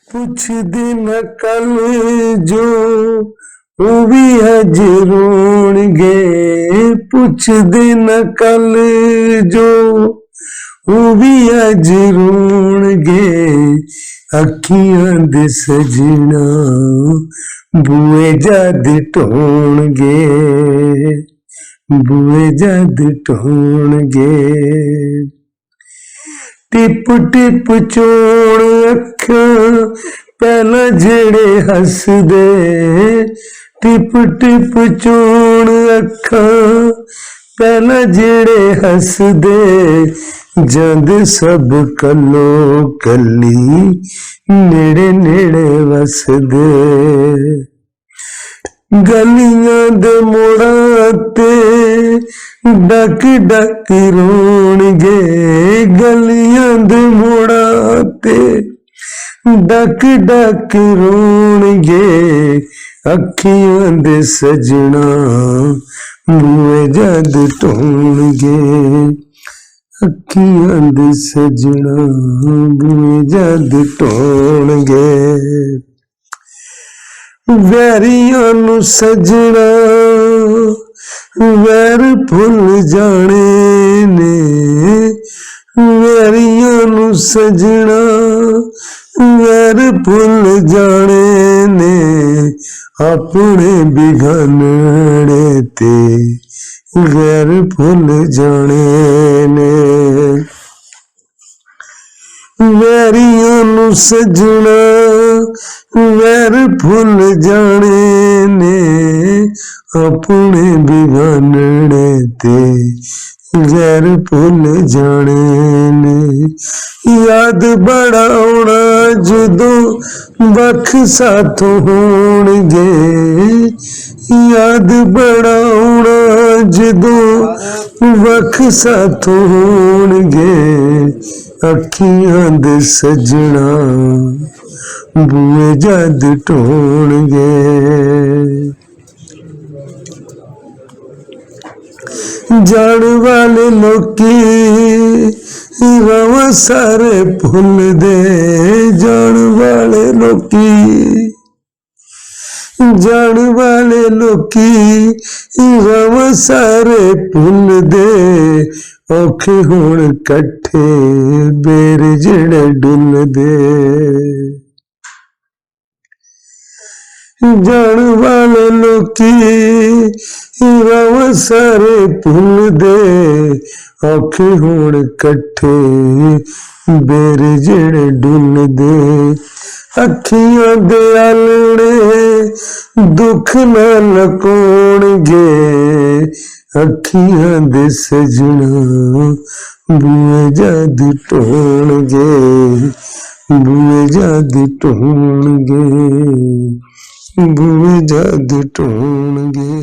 कुछ दिन कल जो वो भी अज रोणगे, कुछ दिन कल जो वो भी अज रोणगे, अखियां दे सजना बूए जद ढोणगे, बूए जद ढोणगे। टिप टिप चोण अखां पहला जेड़े हसदे, टिप टिप चोण अखां पहला जेड़े हसदे, जद सब कलो कली नेड़े नेड़े वसदे। गलियां दे मोड़ां ते डक डक रोणगे, गलियां दे मोड़ां ते डक डक रोणगे, अखियां दे सजना बूए जद ढोणगे, अखियां दे सजना बूए जद ढोणगे। वैरियां नू सजना वैर भुल जाने ने, वैरियां नू सजना वैर भुल जाने ने, अपने बिगानड़े ते वैर भुल जाने ने। वैरियां नू सजना वैर भुल जाने ने, अपने बिगानड़े ते वैर भुल जाने ने। याद बड़ा आउणा जदों बख साथों होणगे, याद बड़ा आउणा जदों बख साथों होणगे, अखियां दे सजना बूए जद ढोणगे। जान वाले लोकी रवा सारे भुल दे, जान वाले लोकी, जान वाले लोकी रवा सारे भुल दे, औखे हुण कट्ठे बेर जेड़े डुल दे। जान वाले लोकी रवा सारे भुल दे, औखे हुण कट्ठे बेर जेड़े डुल दे। अखियां दे आलणे दुख ना लकोणगे, अखियां दे सजना बूए जद ढोणगे, बूए जद ढोणगे, बूए जद ढोणगे।